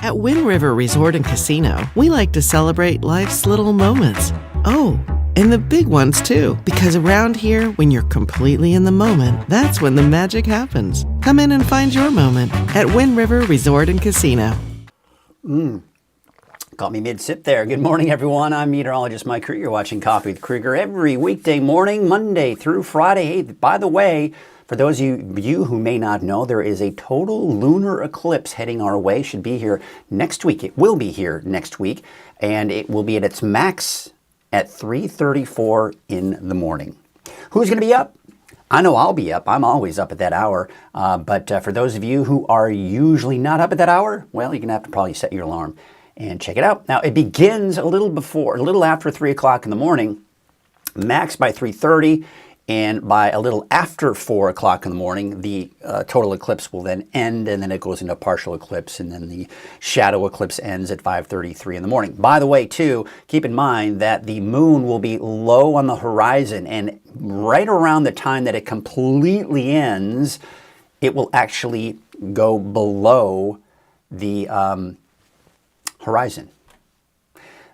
At Wind River Resort and Casino, we like to celebrate life's little moments. Oh, and the big ones too, because around here, when you're completely in the moment, that's when the magic happens. Come in and find your moment at Wind River Resort and Casino. Caught me mid-sip there. Good morning, everyone. I'm meteorologist Mike Krueger. You're watching Coffee with Krueger every weekday morning, Monday through Friday. Hey, by the way, for those of you who may not know, there is a total lunar eclipse heading our way. Should be here next week. It will be here next week, and it will be at its max at 3:34 in the morning. Who's going to be up? I know I'll be up. I'm always up at that hour. But for those of you who are usually not up at that hour, well, you're going to have to probably set your alarm and check it out. Now, it begins a little after 3 o'clock in the morning, max by 3:30. And by a little after 4 o'clock in the morning, the total eclipse will then end, and then it goes into partial eclipse, and then the shadow eclipse ends at 5:33 in the morning. By the way, too, keep in mind that the moon will be low on the horizon, and right around the time that it completely ends, it will actually go below the horizon.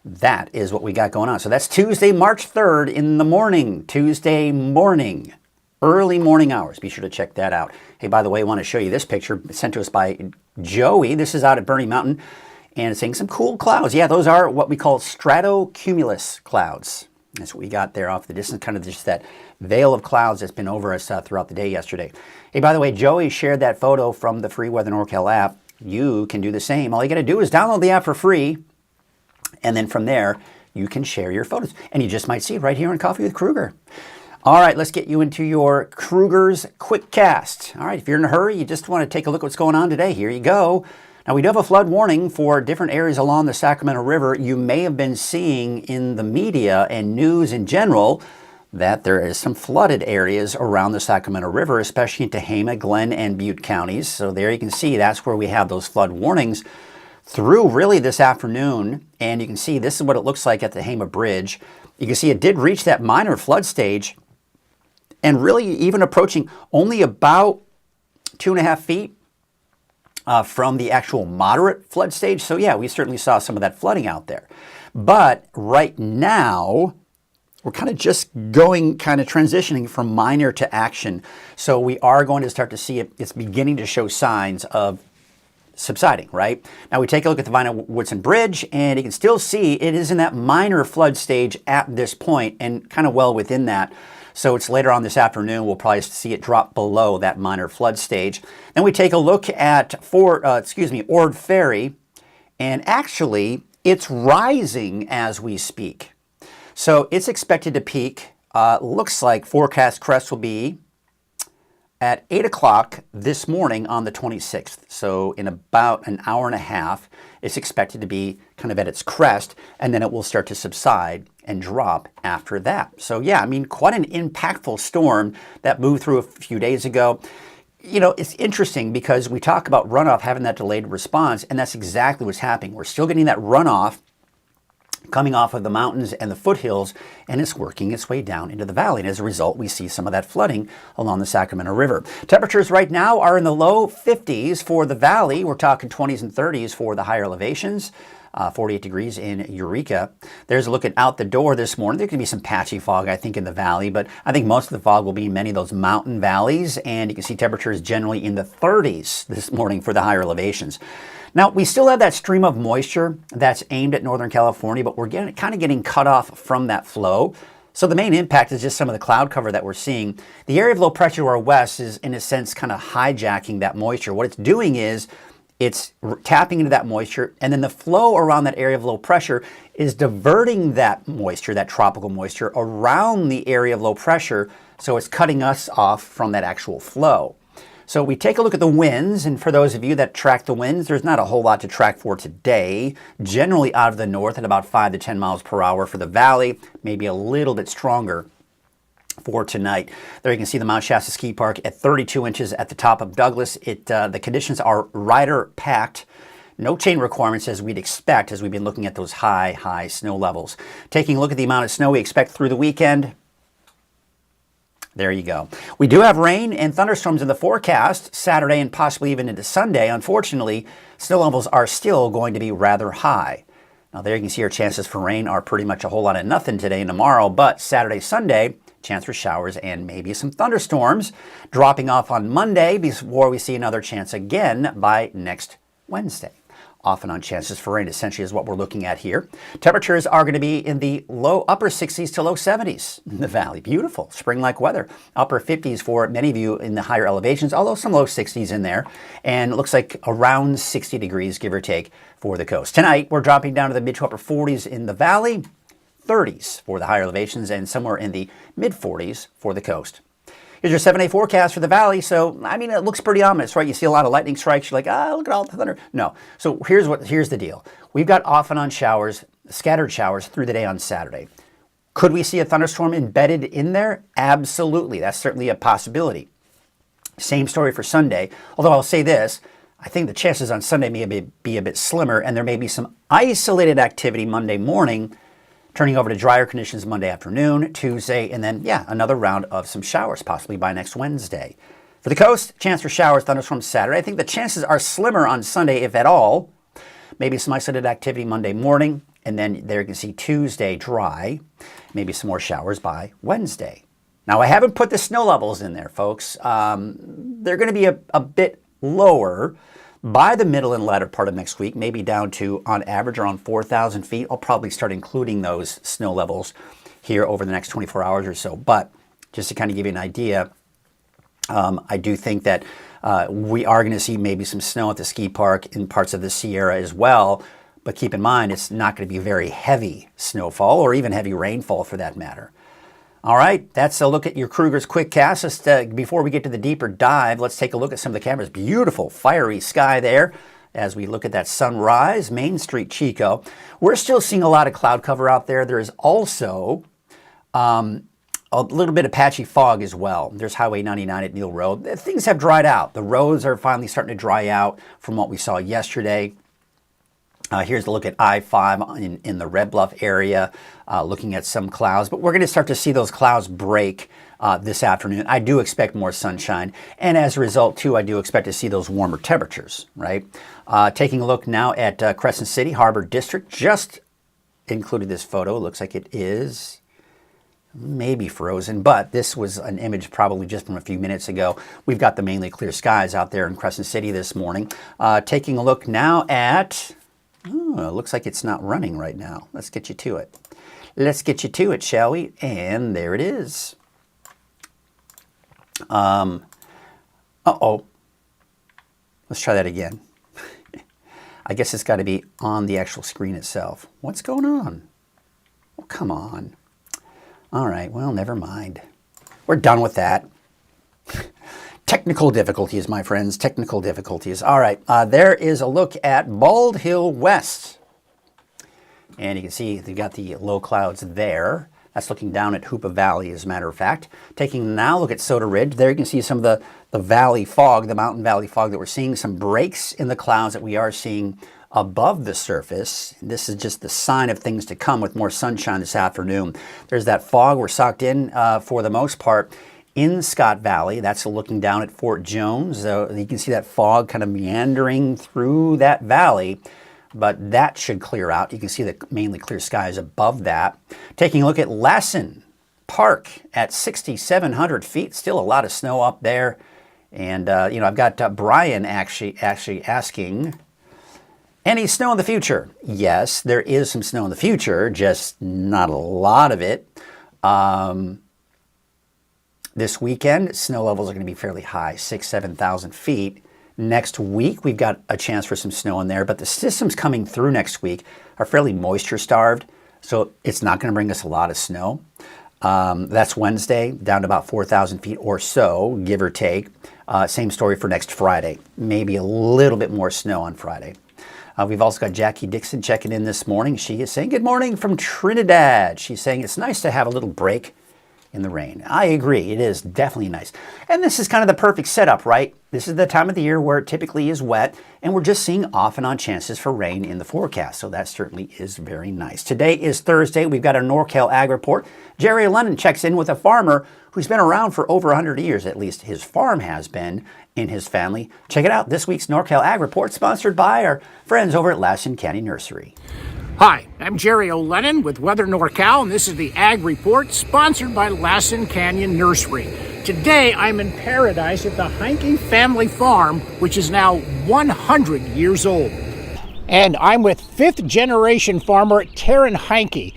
That is what we got going on. So that's Tuesday, March 3rd in the morning. Tuesday morning. Early morning hours. Be sure to check that out. Hey, by the way, I want to show you this picture sent to us by Joey. This is out at Bernie Mountain. And it's seeing some cool clouds. Yeah, those are what we call stratocumulus clouds. That's what we got there off the distance. Kind of just that veil of clouds that's been over us throughout the day yesterday. Hey, by the way, Joey shared that photo from the free Weather NorCal app. You can do the same. All you got to do is download the app for free. And then from there, you can share your photos. And you just might see it right here on Coffee with Krueger. All right, let's get you into your Krueger's Quick Cast. All right, if you're in a hurry, you just want to take a look at what's going on today, here you go. Now, we do have a flood warning for different areas along the Sacramento River. You may have been seeing in the media and news in general that there is some flooded areas around the Sacramento River, especially in Tehama, Glenn, and Butte counties. So there you can see that's where we have those flood warnings through really this afternoon. And you can see this is what it looks like at the Tehama Bridge. You can see it did reach that minor flood stage and really even approaching only about 2.5 feet from the actual moderate flood stage. So yeah, we certainly saw some of that flooding out there. But right now, we're kind of just transitioning from minor to action. So we are going to start to see it's beginning to show signs of subsiding, right? Now we take a look at the Vina-Woodson Bridge, and you can still see it is in that minor flood stage at this point and kind of well within that. So it's later on this afternoon, we'll probably see it drop below that minor flood stage. Then we take a look at Ord Ferry, and actually it's rising as we speak. So it's expected to peak, looks like forecast crest will be at 8 o'clock this morning on the 26th. So in about an hour and a half, it's expected to be kind of at its crest, and then it will start to subside and drop after that. So yeah, I mean, quite an impactful storm that moved through a few days ago. You know, it's interesting because we talk about runoff having that delayed response, and that's exactly what's happening. We're still getting that runoff coming off of the mountains and the foothills, and it's working its way down into the valley. And as a result, we see some of that flooding along the Sacramento River. Temperatures right now are in the low 50s for the valley. We're talking 20s and 30s for the higher elevations. 48 degrees in Eureka. There's a look at out the door this morning. There could be some patchy fog, I think, in the valley, but I think most of the fog will be in many of those mountain valleys, and you can see temperatures generally in the 30s this morning for the higher elevations. Now, we still have that stream of moisture that's aimed at Northern California, but we're kind of getting cut off from that flow. So the main impact is just some of the cloud cover that we're seeing. The area of low pressure to our west is, in a sense, kind of hijacking that moisture. What it's doing is it's tapping into that moisture, and then the flow around that area of low pressure is diverting that moisture, that tropical moisture, around the area of low pressure, so it's cutting us off from that actual flow. So we take a look at the winds, and for those of you that track the winds, there's not a whole lot to track for today. Generally out of the north at about 5 to 10 miles per hour for the valley, maybe a little bit stronger for tonight. There you can see the Mount Shasta Ski Park at 32 inches at the top of Douglas. The conditions are rider packed. No chain requirements as we'd expect as we've been looking at those high snow levels. Taking a look at the amount of snow we expect through the weekend. There you go. We do have rain and thunderstorms in the forecast Saturday and possibly even into Sunday. Unfortunately, snow levels are still going to be rather high. Now there you can see our chances for rain are pretty much a whole lot of nothing today and tomorrow, but Saturday, Sunday, chance for showers and maybe some thunderstorms dropping off on Monday before we see another chance again by next Wednesday. Off and on chances for rain essentially is what we're looking at here. Temperatures are going to be in the upper 60s to low 70s in the valley. Beautiful spring-like weather. Upper 50s for many of you in the higher elevations, although some low 60s in there. And it looks like around 60 degrees, give or take, for the coast. Tonight, we're dropping down to the mid to upper 40s in the valley, 30s for the higher elevations, and somewhere in the mid 40s for the coast. Here's your 7-day forecast for the valley. So, I mean, it looks pretty ominous, right? You see a lot of lightning strikes. You're like, look at all the thunder. No. So here's the deal. We've got off and on showers, scattered showers through the day on Saturday. Could we see a thunderstorm embedded in there? Absolutely. That's certainly a possibility. Same story for Sunday. Although I'll say this, I think the chances on Sunday may be a bit slimmer, and there may be some isolated activity Monday morning, turning over to drier conditions Monday afternoon, Tuesday, and then, another round of some showers possibly by next Wednesday. For the coast, chance for showers, thunderstorms Saturday. I think the chances are slimmer on Sunday, if at all. Maybe some isolated activity Monday morning, and then there you can see Tuesday dry. Maybe some more showers by Wednesday. Now, I haven't put the snow levels in there, folks. They're going to be a bit lower by the middle and latter part of next week, maybe down to, on average, around 4,000 feet. I'll probably start including those snow levels here over the next 24 hours or so. But just to kind of give you an idea, I do think that we are going to see maybe some snow at the ski park in parts of the Sierra as well. But keep in mind, it's not going to be very heavy snowfall or even heavy rainfall for that matter. All right, that's a look at your Krueger's Quick Cast. Just, before we get to the deeper dive, let's take a look at some of the cameras. Beautiful, fiery sky there as we look at that sunrise, Main Street, Chico. We're still seeing a lot of cloud cover out there. There is also a little bit of patchy fog as well. There's Highway 99 at Neal Road. Things have dried out. The roads are finally starting to dry out from what we saw yesterday. Here's a look at I-5 in the Red Bluff area, looking at some clouds. But we're going to start to see those clouds break this afternoon. I do expect more sunshine. And as a result, too, I do expect to see those warmer temperatures, right? Taking a look now at Crescent City, Harbor District. Just included this photo. It looks like it is maybe frozen, but this was an image probably just from a few minutes ago. We've got the mainly clear skies out there in Crescent City this morning. Taking a look now at... it looks like it's not running right now. Let's get you to it. Let's get you to it, shall we? And there it is. Uh-oh. Let's try that again. I guess it's got to be on the actual screen itself. What's going on? Oh, come on. All right, well, never mind. We're done with that. Technical difficulties, my friends, technical difficulties. All right, there is a look at Bald Hill West. And you can see they've got the low clouds there. That's looking down at Hoopa Valley, as a matter of fact. Taking now a look at Soda Ridge, there you can see some of the valley fog, the mountain valley fog that we're seeing, some breaks in the clouds that we are seeing above the surface. This is just the sign of things to come with more sunshine this afternoon. There's that fog. We're socked in for the most part in Scott Valley. That's looking down at Fort Jones. You can see that fog kind of meandering through that valley, but that should clear out. You can see the mainly clear skies above that. Taking a look at Lassen Park at 6,700 feet. Still a lot of snow up there. And, I've got Brian actually asking, any snow in the future? Yes, there is some snow in the future, just not a lot of it. This weekend, snow levels are going to be fairly high, 7,000 feet. Next week, we've got a chance for some snow in there, but the systems coming through next week are fairly moisture starved, so it's not going to bring us a lot of snow. That's Wednesday, down to about 4,000 feet or so, give or take. Same story for next Friday, maybe a little bit more snow on Friday. We've also got Jackie Dixon checking in this morning. She is saying, good morning from Trinidad. She's saying it's nice to have a little break in the rain. I agree. It is definitely nice. And this is kind of the perfect setup, right? This is the time of the year where it typically is wet, and we're just seeing off and on chances for rain in the forecast. So that certainly is very nice. Today is Thursday. We've got a NorCal Ag Report. Jerry Lennon checks in with a farmer who's been around for over 100 years, at least his farm has been in his family. Check it out. This week's NorCal Ag Report, sponsored by our friends over at Lassen County Nursery. Hi, I'm Jerry O'Lennon with Weather NorCal, and this is the Ag Report, sponsored by Lassen Canyon Nursery. Today, I'm in paradise at the Heinke family farm, which is now 100 years old. And I'm with fifth-generation farmer Taryn Heinke.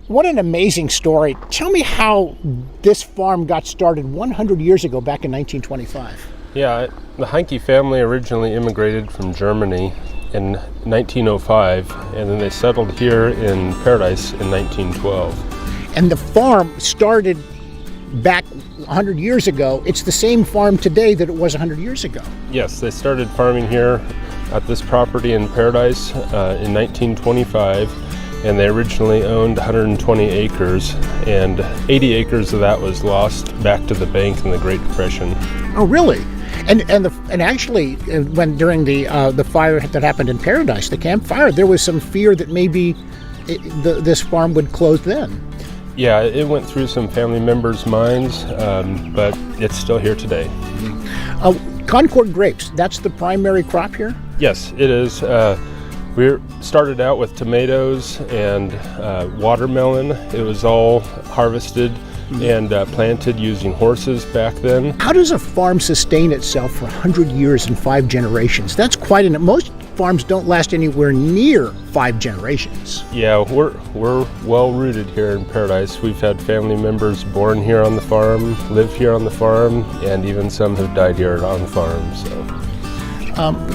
What an amazing story. Tell me how this farm got started 100 years ago, back in 1925. Yeah, the Heinke family originally immigrated from Germany in 1905, and then they settled here in Paradise in 1912. And the farm started back 100 years ago. It's the same farm today that it was 100 years ago. Yes, they started farming here at this property in Paradise in 1925, and they originally owned 120 acres, and 80 acres of that was lost back to the bank in the Great Depression. Oh, really? And actually, when during the fire that happened in Paradise, the Camp Fire, there was some fear that maybe this farm would close then. Yeah, it went through some family members' minds, but it's still here today. Concord grapes, that's the primary crop here? Yes, it is. We started out with tomatoes and watermelon. It was all harvested and planted using horses back then. How does a farm sustain itself for 100 years and 5 generations? That's quite most farms don't last anywhere near 5 generations. Yeah, we're well rooted here in Paradise. We've had family members born here on the farm, live here on the farm, and even some have died here on the farm. So,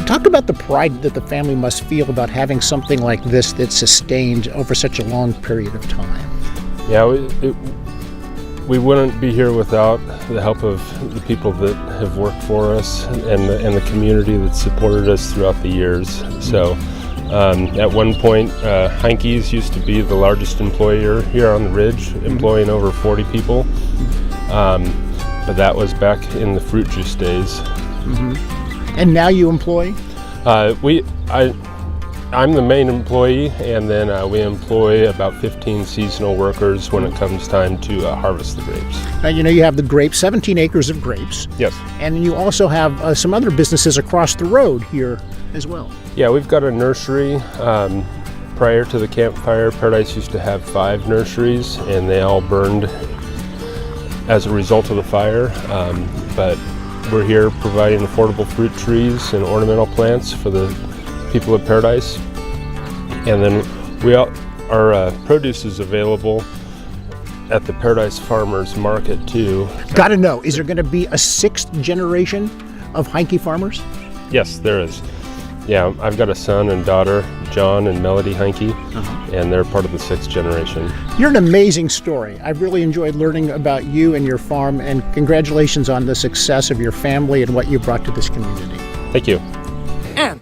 talk about the pride that the family must feel about having something like this that's sustained over such a long period of time. Yeah, we wouldn't be here without the help of the people that have worked for us and the community that supported us throughout the years. So at one point, Heinke's used to be the largest employer here on the ridge, employing over 40 people. But that was back in the fruit juice days. And now you employ? I'm the main employee, and then we employ about 15 seasonal workers when it comes time to harvest the grapes. Now, you have the grapes, 17 acres of grapes. Yes. And you also have some other businesses across the road here as well. Yeah, we've got a nursery. Prior to the campfire, Paradise used to have 5 nurseries, and they all burned as a result of the fire. But we're here providing affordable fruit trees and ornamental plants for the people of Paradise, and then our produce is available at the Paradise Farmers Market too. Got to know, is there going to be a 6th generation of Heinke farmers? Yes, there is. Yeah, I've got a son and daughter, John and Melody Heinke, and they're part of the 6th generation. You're an amazing story. I've really enjoyed learning about you and your farm, and congratulations on the success of your family and what you brought to this community. Thank you. And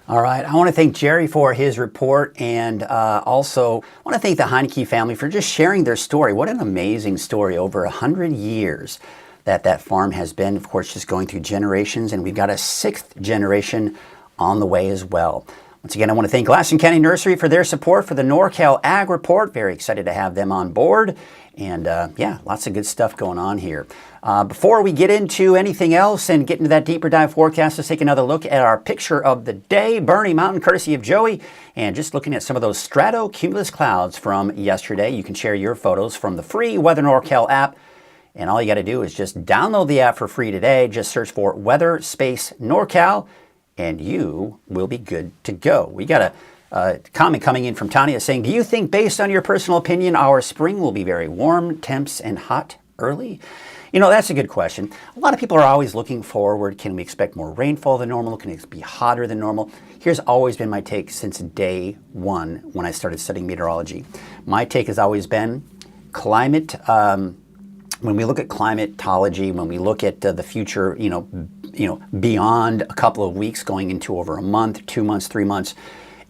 All right, I want to thank Jerry for his report, and also want to thank the Heineke family for just sharing their story. What an amazing story. Over 100 years that farm has been, of course, just going through generations, and we've got a 6th generation on the way as well. Once again, I want to thank Lassen County Nursery for their support for the NorCal Ag Report. Very excited to have them on board. And yeah, lots of good stuff going on here. Before we get into anything else and get into that deeper dive forecast, let's take another look at our picture of the day. Bernie Mountain, courtesy of Joey. And just looking at some of those stratocumulus clouds from yesterday. You can share your photos from the free Weather NorCal app. And all you got to do is just download the app for free today. Just search for Weather Space NorCal, and you will be good to go. We got a comment coming in from Tanya saying, do you think, based on your personal opinion, our spring will be very warm, temps, and hot early? You know, that's a good question. A lot of people are always looking forward. Can we expect more rainfall than normal? Can it be hotter than normal? Here's always been my take since day one when I started studying meteorology. My take has always been climate. When we look at climatology, when we look at the future, beyond a couple of weeks going into over a month, 2 months, 3 months,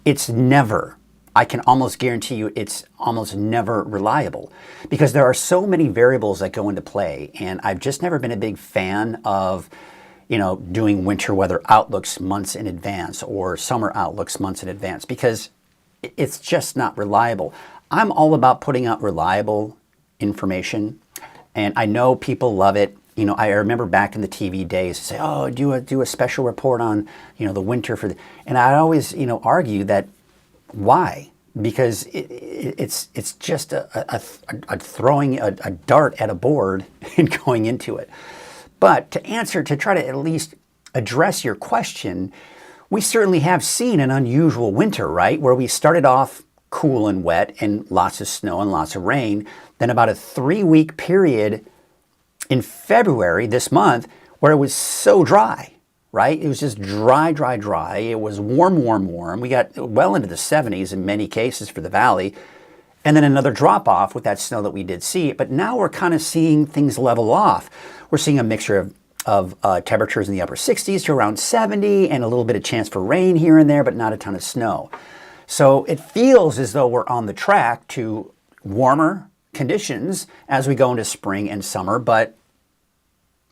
it's never, I can almost guarantee you, it's almost never reliable because there are so many variables that go into play. And I've just never been a big fan of, doing winter weather outlooks months in advance or summer outlooks months in advance because it's just not reliable. I'm all about putting out reliable information. And I know people love it. I remember back in the TV days, say, "Oh, do a special report on, the winter for the." And I'd always, argue that why? Because it's just a throwing a dart at a board and going into it. But to try to at least address your question, we certainly have seen an unusual winter, right? Where we started off cool and wet and lots of snow and lots of rain. Then about a 3-week period in February this month where it was so dry, right? It was just dry. It was warm. We got well into the 70s in many cases for the valley. And then another drop off with that snow that we did see. But now we're kind of seeing things level off. We're seeing a mixture of temperatures in the upper 60s to around 70 and a little bit of chance for rain here and there, but not a ton of snow. So it feels as though we're on the track to warmer conditions as we go into spring and summer, but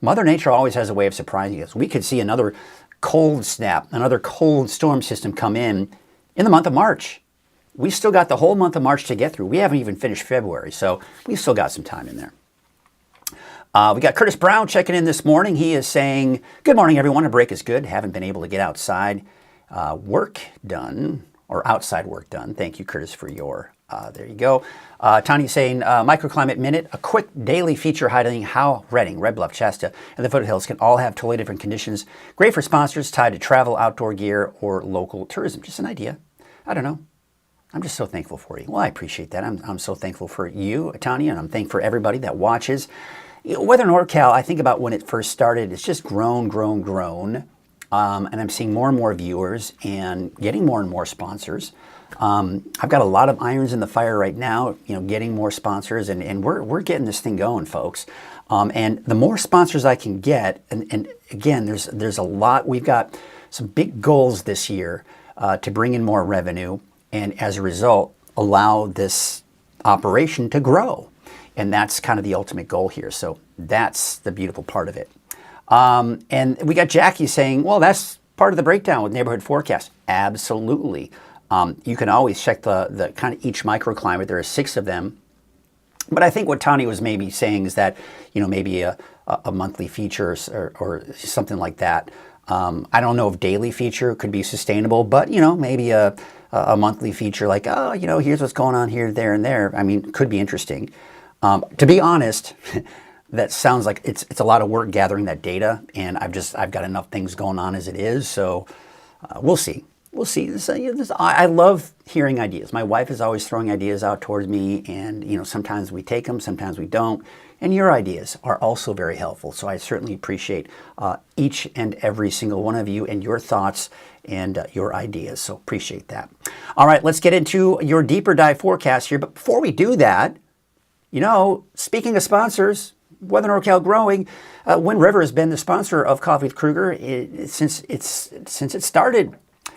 Mother Nature always has a way of surprising us. We could see another cold snap, another cold storm system come in the month of March. We still got the whole month of March to get through. We haven't even finished February, so we've still got some time in there. We got Curtis Brown checking in this morning. He is saying, good morning, everyone. A break is good. Haven't been able to get outside work done, or outside work done. Thank you, Curtis, for your there you go. Tanya saying, Microclimate Minute, a quick daily feature highlighting how Redding, Red Bluff, Shasta, and the foothills can all have totally different conditions. Great for sponsors tied to travel, outdoor gear, or local tourism. Just an idea. I don't know. I'm just so thankful for you. Well, I appreciate that. I'm so thankful for you, Tanya, and I'm thankful for everybody that watches. Weather NorCal, I think about when it first started, it's just grown. And I'm seeing more and more viewers and getting more and more sponsors. I've got a lot of irons in the fire right now, getting more sponsors, and we're getting this thing going, folks. And the more sponsors I can get, and again, there's a lot. We've got some big goals this year to bring in more revenue, and as a result, allow this operation to grow. And that's kind of the ultimate goal here. So that's the beautiful part of it. And we got Jackie saying, well, that's part of the breakdown with Neighborhood Forecast. Absolutely. You can always check the kind of each microclimate. There are 6 of them. But I think what Tony was maybe saying is that, maybe a monthly feature or something like that. I don't know if daily feature could be sustainable, but, maybe a monthly feature like, here's what's going on here, there, and there. I mean, could be interesting. To be honest, that sounds like it's a lot of work gathering that data, and I've got enough things going on as it is, so we'll see. we'll see. I love hearing ideas. My wife is always throwing ideas out towards me, and sometimes we take them, sometimes we don't. And your ideas are also very helpful. So I certainly appreciate each and every single one of you and your thoughts and your ideas. So appreciate that. All right, let's get into your deeper dive forecast here. But before we do that, speaking of sponsors, Weather NorCal Growing, Wind River has been the sponsor of Coffee with Krueger since it started.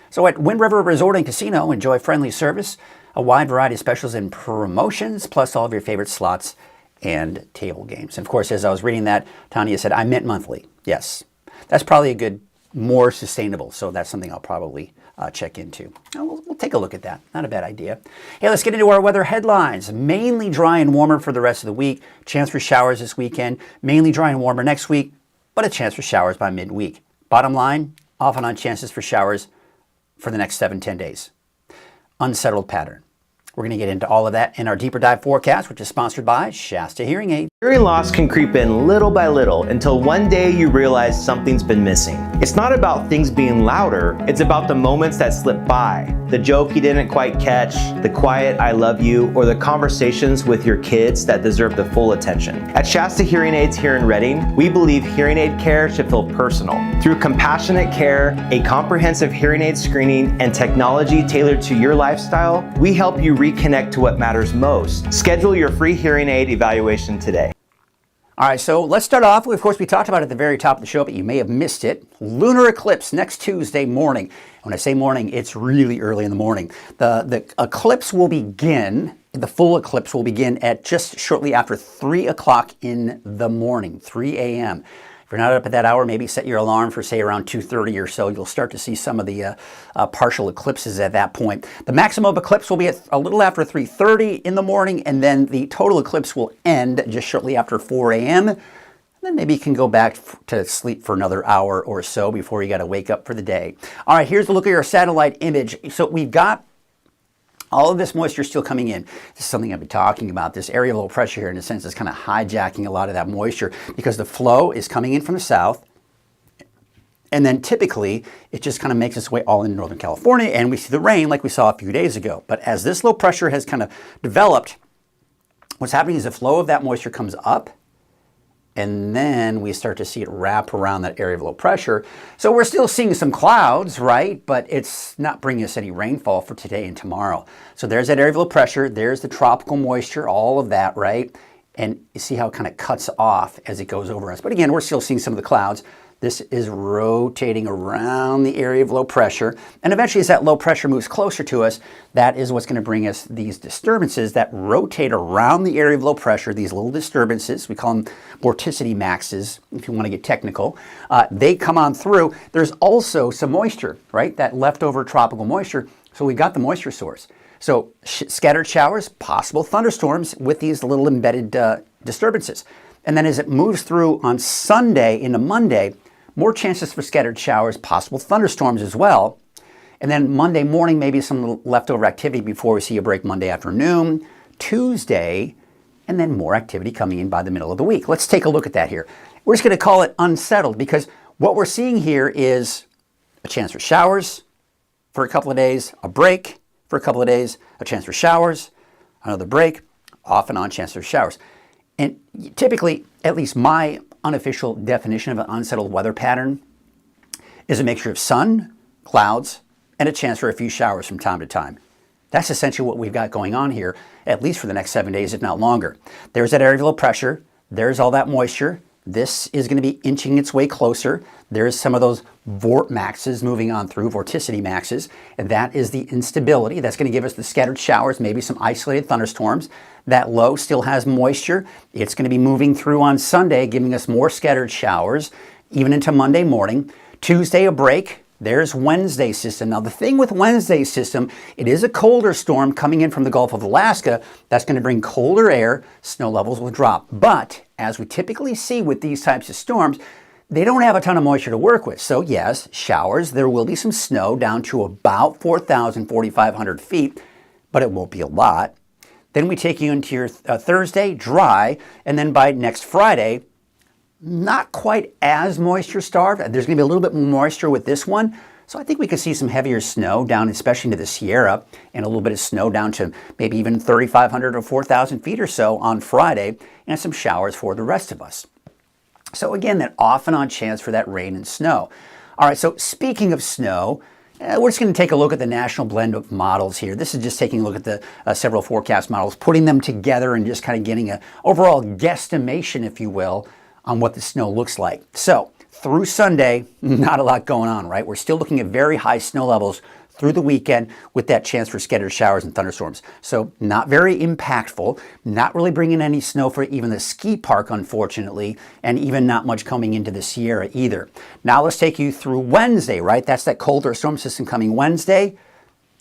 So at Wind River Resort and Casino, enjoy friendly service, a wide variety of specials and promotions, plus all of your favorite slots and table games. And of course, as I was reading that, Tanya said, I meant monthly. Yes, that's probably a good, more sustainable. So that's something I'll probably check into. We'll take a look at that. Not a bad idea. Hey, let's get into our weather headlines. Mainly dry and warmer for the rest of the week. Chance for showers this weekend. Mainly dry and warmer next week, but a chance for showers by midweek. Bottom line, off and on chances for showers for the next 7-10 days. Unsettled pattern. We're going to get into all of that in our deeper dive forecast, which is sponsored by Shasta Hearing Aid. Hearing loss can creep in little by little until one day you realize something's been missing. It's not about things being louder, it's about the moments that slip by. The joke you didn't quite catch, the quiet I love you, or the conversations with your kids that deserve the full attention. At Shasta Hearing Aids here in Redding, we believe hearing aid care should feel personal. Through compassionate care, a comprehensive hearing aid screening, and technology tailored to your lifestyle, we help you reconnect to what matters most. Schedule your free hearing aid evaluation today. All right, so let's start off. Of course, we talked about it at the very top of the show, but you may have missed it. Lunar eclipse next Tuesday morning. When I say morning, it's really early in the morning. The eclipse will begin, the full eclipse will begin at just shortly after 3 o'clock in the morning, 3 a.m. If you're not up at that hour, maybe set your alarm for, say, around 2:30 or so. You'll start to see some of the partial eclipses at that point. The maximum eclipse will be at a little after 3:30 in the morning, and then the total eclipse will end just shortly after 4 a.m. And then maybe you can go back to sleep for another hour or so before you got to wake up for the day. All right, here's a look at your satellite image. So we've got all of this moisture still coming in. This is something I've been talking about. This area of low pressure here, in a sense, is kind of hijacking a lot of that moisture because the flow is coming in from the south. And then typically, it just kind of makes its way all in Northern California, and we see the rain like we saw a few days ago. But as this low pressure has kind of developed, what's happening is the flow of that moisture comes up, and then we start to see it wrap around that area of low pressure. So we're still seeing some clouds, right? But it's not bringing us any rainfall for today and tomorrow. So there's that area of low pressure. There's the tropical moisture, all of that, right? And you see how it kind of cuts off as it goes over us. But again, we're still seeing some of the clouds. This is rotating around the area of low pressure. And eventually, as that low pressure moves closer to us, that is what's going to bring us these disturbances that rotate around the area of low pressure, these little disturbances. We call them vorticity maxes, if you want to get technical. They come on through. There's also some moisture, right? That leftover tropical moisture. So we've got the moisture source. So scattered showers, possible thunderstorms with these little embedded disturbances. And then as it moves through on Sunday into Monday, more chances for scattered showers, possible thunderstorms as well. And then Monday morning, maybe some leftover activity before we see a break Monday afternoon, Tuesday, and then more activity coming in by the middle of the week. Let's take a look at that here. We're just going to call it unsettled because what we're seeing here is a chance for showers for a couple of days, a break for a couple of days, a chance for showers, another break, off and on chance for showers. And typically, at least my unofficial definition of an unsettled weather pattern is a mixture of sun, clouds, and a chance for a few showers from time to time. That's essentially what we've got going on here, at least for the next 7 days, if not longer. There's that area of low pressure. There's all that moisture. This is going to be inching its way closer. There's some of those vort maxes moving on through, vorticity maxes, and that is the instability. That's going to give us the scattered showers, maybe some isolated thunderstorms. That low still has moisture. It's going to be moving through on Sunday, giving us more scattered showers, even into Monday morning. Tuesday, a break. There's Wednesday's system. Now, the thing with Wednesday's system, it is a colder storm coming in from the Gulf of Alaska. That's going to bring colder air. Snow levels will drop. But as we typically see with these types of storms, they don't have a ton of moisture to work with. So yes, showers. There will be some snow down to about 4,000, 4,500 feet, but it won't be a lot. Then we take you into your Thursday, dry, and then by next Friday, not quite as moisture starved. There's going to be a little bit more moisture with this one. So I think we could see some heavier snow down, especially into the Sierra, and a little bit of snow down to maybe even 3,500 or 4,000 feet or so on Friday, and some showers for the rest of us. So again, that off and on chance for that rain and snow. All right, so speaking of snow, we're just going to take a look at the national blend of models here. This is just taking a look at the several forecast models, putting them together and just kind of getting an overall guesstimation, if you will, on what the snow looks like. So through Sunday, not a lot going on, right? We're still looking at very high snow levels through the weekend with that chance for scattered showers and thunderstorms. So not very impactful, not really bringing any snow for even the ski park, unfortunately, and even not much coming into the Sierra either. Now let's take you through Wednesday, right? That's that colder storm system coming Wednesday.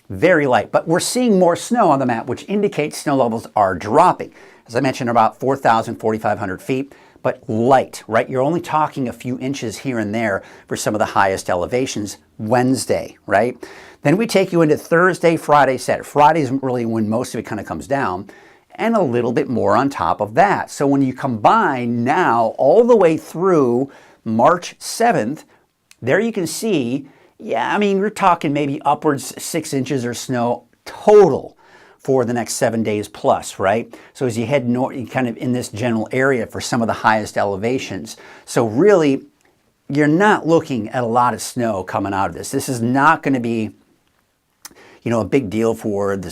Very light, but we're seeing more snow on the map, which indicates snow levels are dropping. As I mentioned, about 4,000, 4,500 feet. But light, right? You're only talking a few inches here and there for some of the highest elevations Wednesday, right? Then we take you into Thursday, Friday, Saturday. Friday is really when most of it kind of comes down, and a little bit more on top of that. So when you combine now all the way through March 7th, there you can see, yeah, I mean, we're talking maybe upwards 6 inches of snow total for the next 7 days plus, right? So as you head north, kind of in this general area for some of the highest elevations. So really, you're not looking at a lot of snow coming out of this. This is not going to be, you know, a big deal for the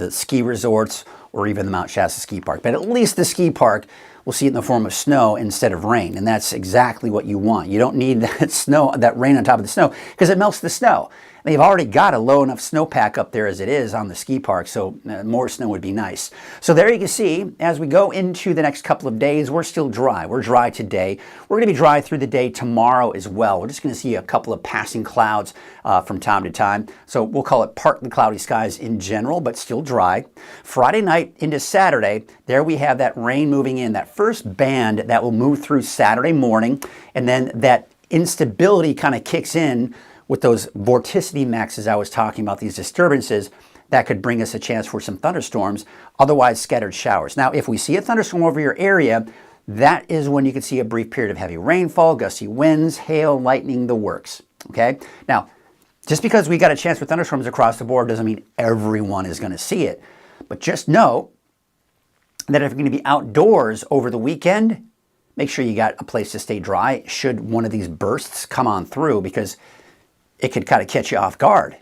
ski resorts or even the Mount Shasta Ski Park. But at least the ski park will see it in the form of snow instead of rain. And that's exactly what you want. You don't need that snow, that rain on top of the snow, because it melts the snow. They've already got a low enough snowpack up there as it is on the ski park, so more snow would be nice. So there you can see, as we go into the next couple of days, we're still dry. We're dry today. We're going to be dry through the day tomorrow as well. We're just going to see a couple of passing clouds from time to time. So we'll call it partly cloudy skies in general, but still dry. Friday night into Saturday, there we have that rain moving in, that first band that will move through Saturday morning, and then that instability kind of kicks in with those vorticity maxes I was talking about, these disturbances that could bring us a chance for some thunderstorms, otherwise scattered showers. Now, if we see a thunderstorm over your area, that is when you can see a brief period of heavy rainfall, gusty winds, hail, lightning, the works, okay? Now, just because we got a chance for thunderstorms across the board doesn't mean everyone is going to see it. But just know that if you're going to be outdoors over the weekend, make sure you got a place to stay dry should one of these bursts come on through, because it could kind of catch you off guard.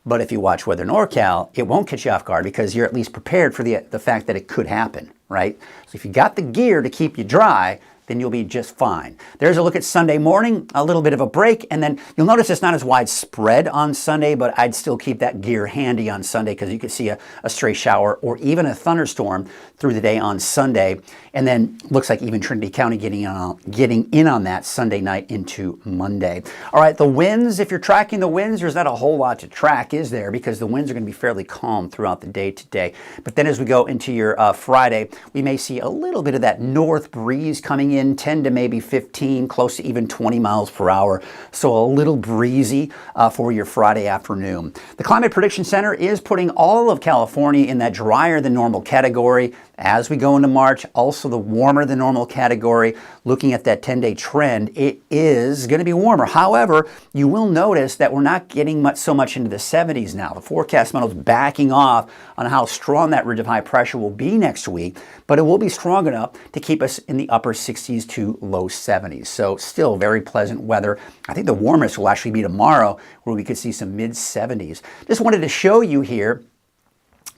But if you watch Weather NorCal, it won't catch you off guard because you're at least prepared for the fact that it could happen, right? So if you got the gear to keep you dry, then you'll be just fine. There's a look at Sunday morning, a little bit of a break, and then you'll notice it's not as widespread on Sunday, but I'd still keep that gear handy on Sunday because you could see a stray shower or even a thunderstorm through the day on Sunday. And then looks like even Trinity County getting in on that Sunday night into Monday. All right, the winds, if you're tracking the winds, there's not a whole lot to track, is there? Because the winds are going to be fairly calm throughout the day today. But then as we go into your Friday, we may see a little bit of that north breeze coming in, 10 to maybe 15, close to even 20 miles per hour. So a little breezy for your Friday afternoon. The Climate Prediction Center is putting all of California in that drier than normal category as we go into March. Also the warmer than normal category. Looking at that 10-day trend, it is going to be warmer. However, you will notice that we're not getting so much into the 70s now. The forecast model's backing off on how strong that ridge of high pressure will be next week, but it will be strong enough to keep us in the upper 60s to low 70s. So still very pleasant weather. I think the warmest will actually be tomorrow, where we could see some mid 70s. Just wanted to show you here.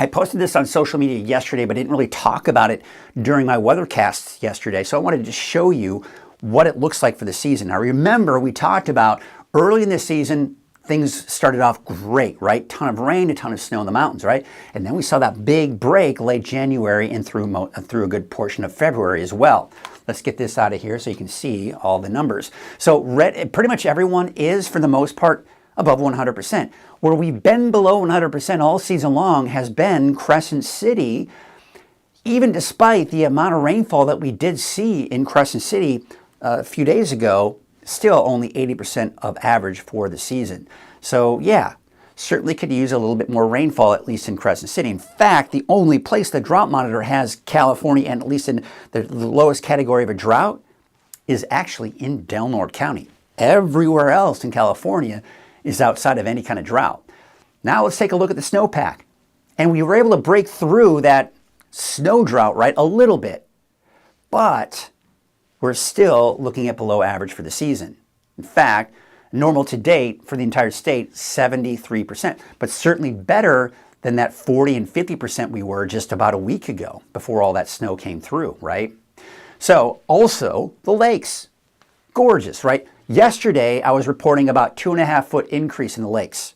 I posted this on social media yesterday, but didn't really talk about it during my weathercasts yesterday. So I wanted to show you what it looks like for the season. Now remember, we talked about early in the season, things started off great, right? Ton of rain, a ton of snow in the mountains, right? And then we saw that big break late January and through a good portion of February as well. Let's get this out of here so you can see all the numbers. So pretty much everyone is, for the most part, above 100%. Where we've been below 100% all season long has been Crescent City, even despite the amount of rainfall that we did see in Crescent City a few days ago, still only 80% of average for the season. So yeah, certainly could use a little bit more rainfall, at least in Crescent City. In fact, the only place the drought monitor has California, and at least in the lowest category of a drought, is actually in Del Norte County. Everywhere else in California is outside of any kind of drought. Now let's take a look at the snowpack. And we were able to break through that snow drought, right, a little bit. But we're still looking at below average for the season. In fact, normal to date for the entire state, 73%, but certainly better than that 40 and 50% we were just about a week ago before all that snow came through, right? So also the lakes, gorgeous, right? Yesterday, I was reporting about 2.5 foot increase in the lakes.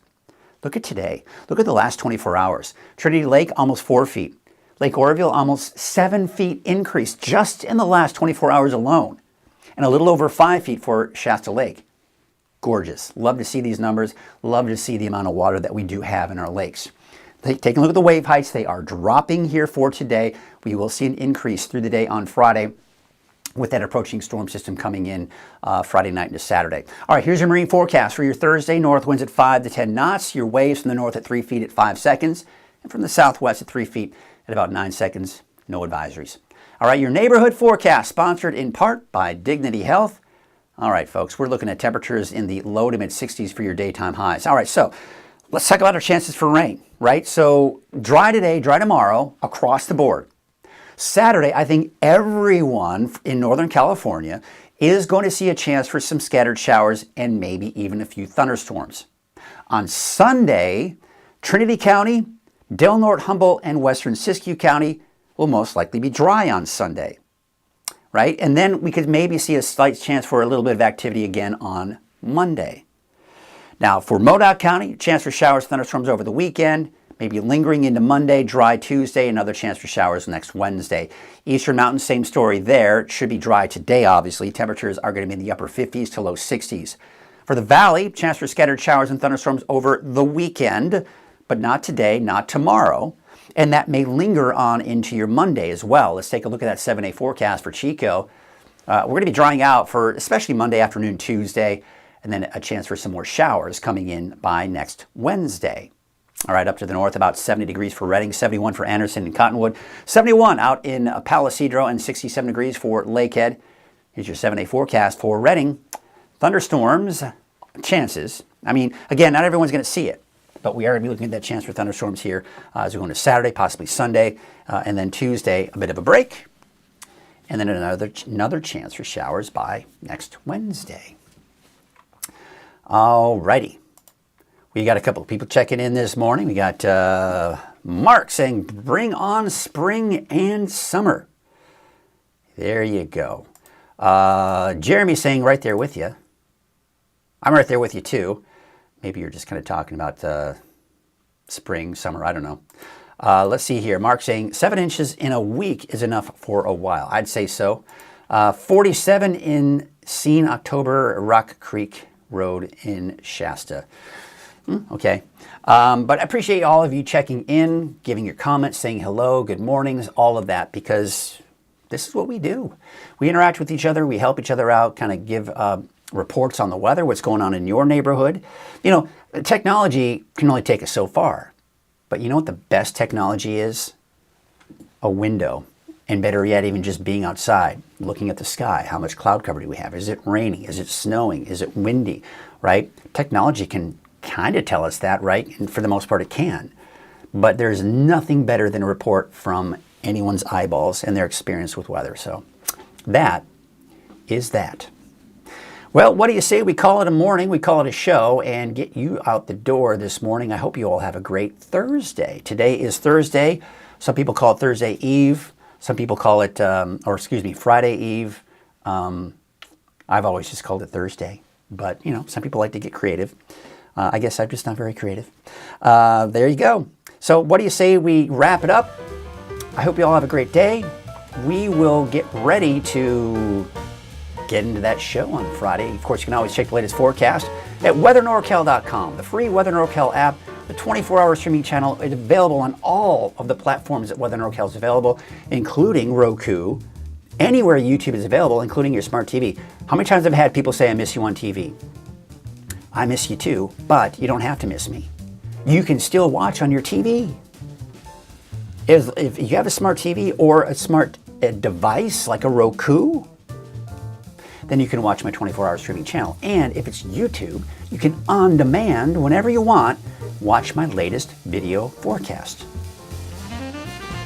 Look at today. Look at the last 24 hours. Trinity Lake, almost 4 feet. Lake Oroville, almost 7 feet increase just in the last 24 hours alone. And a little over 5 feet for Shasta Lake. Gorgeous. Love to see these numbers. Love to see the amount of water that we do have in our lakes. Take a look at the wave heights. They are dropping here for today. We will see an increase through the day on Friday with that approaching storm system coming in Friday night into Saturday. All right, here's your marine forecast for your Thursday. North winds at 5 to 10 knots. Your waves from the north at 3 feet at 5 seconds. And from the southwest at 3 feet at about 9 seconds. No advisories. All right, your neighborhood forecast sponsored in part by Dignity Health. All right, folks, we're looking at temperatures in the low to mid 60s for your daytime highs. All right, so let's talk about our chances for rain, right? So dry today, dry tomorrow, across the board. Saturday, I think everyone in Northern California is going to see a chance for some scattered showers and maybe even a few thunderstorms. On Sunday, Trinity County, Del Norte, Humboldt, and Western Siskiyou County will most likely be dry on Sunday, right? And then we could maybe see a slight chance for a little bit of activity again on Monday. Now, for Modoc County, chance for showers, thunderstorms over the weekend, maybe lingering into Monday, dry Tuesday, another chance for showers next Wednesday. Eastern Mountains, same story there. It should be dry today, obviously. Temperatures are going to be in the upper 50s to low 60s. For the Valley, chance for scattered showers and thunderstorms over the weekend, but not today, not tomorrow. And that may linger on into your Monday as well. Let's take a look at that 7-day forecast for Chico. We're going to be drying out for especially Monday afternoon, Tuesday, and then a chance for some more showers coming in by next Wednesday. All right, up to the north, about 70 degrees for Redding, 71 for Anderson and Cottonwood, 71 out in Palisadro, and 67 degrees for Lakehead. Here's your 7-day forecast for Redding. Thunderstorms, chances. I mean, again, not everyone's going to see it, but we are going to be looking at that chance for thunderstorms here as we go into Saturday, possibly Sunday, and then Tuesday, a bit of a break, and then another chance for showers by next Wednesday. All righty. We got a couple of people checking in this morning. We got Mark saying, bring on spring and summer. There you go. Jeremy saying, right there with you. I'm right there with you too. Maybe you're just kind of talking about spring, summer, I don't know. Let's see here. Mark saying 7 inches in a week is enough for a while. I'd say so. 47 in Scene October, Rock Creek Road in Shasta. Okay. But I appreciate all of you checking in, giving your comments, saying hello, good mornings, all of that, because this is what we do. We interact with each other. We help each other out, kind of give reports on the weather, what's going on in your neighborhood. You know, technology can only take us so far. But you know what the best technology is? A window. And better yet, even just being outside, looking at the sky. How much cloud cover do we have? Is it raining? Is it snowing? Is it windy? Right? Technology can kind of tell us that, right? And for the most part, it can. But there's nothing better than a report from anyone's eyeballs and their experience with weather. So that is that. Well, what do you say we call it a morning, we call it a show, and get you out the door this morning. I hope you all have a great Thursday. Today is Thursday. Some people call it Thursday Eve. Some people call it, Friday Eve. I've always just called it Thursday. But, you know, some people like to get creative. I guess I'm just not very creative. There you go. So what do you say we wrap it up? I hope you all have a great day. We will get ready to get into that show on Friday. Of course, you can always check the latest forecast at weathernorcal.com. The free Weather NorCal app, the 24-hour streaming channel, is available on all of the platforms that Weather NorCal is available, including Roku, anywhere YouTube is available, including your smart TV. How many times have I had people say, I miss you on TV? I miss you too, but you don't have to miss me. You can still watch on your TV. If you have a smart TV or a smart device like a Roku, then you can watch my 24-hour streaming channel. And if it's YouTube, you can on demand, whenever you want, watch my latest video forecast.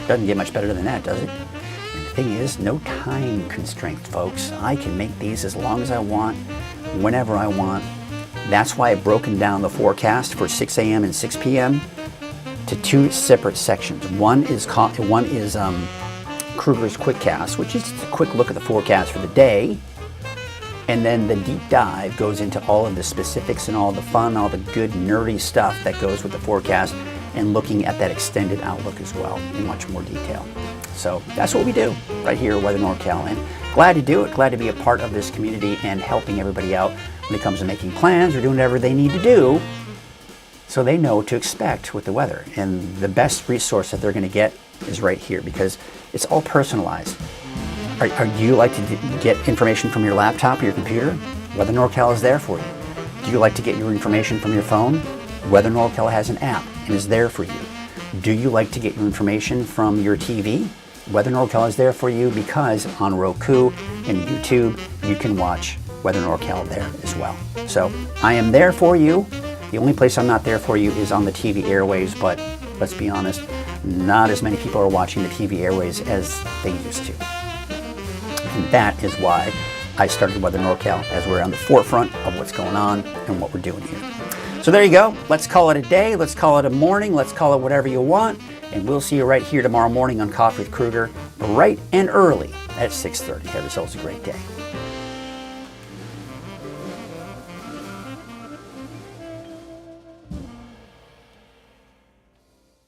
Doesn't get much better than that, does it? And the thing is, no time constraint, folks. I can make these as long as I want, whenever I want. That's why I've broken down the forecast for 6 a.m. and 6 p.m. to 2 separate sections. One is Krueger's Quickcast, which is a quick look at the forecast for the day. And then the deep dive goes into all of the specifics and all the fun, all the good nerdy stuff that goes with the forecast, and looking at that extended outlook as well in much more detail. So that's what we do right here at Weather NorCal, and glad to do it, glad to be a part of this community and helping everybody out when it comes to making plans or doing whatever they need to do so they know what to expect with the weather. And the best resource that they're going to get is right here, because it's all personalized. Do you like to get information from your laptop or your computer? Weather NorCal is there for you. Do you like to get your information from your phone? Weather NorCal has an app and is there for you. Do you like to get your information from your TV? Weather NorCal is there for you, because on Roku and YouTube, you can watch Weather NorCal there as well. So I am there for you. The only place I'm not there for you is on the TV airwaves, but let's be honest, not as many people are watching the TV airwaves as they used to. And that is why I started Weather NorCal, as we're on the forefront of what's going on and what we're doing here. So there you go. Let's call it a day. Let's call it a morning. Let's call it whatever you want. And we'll see you right here tomorrow morning on Coffee with Krueger, bright and early at 6:30. Have yourselves a great day.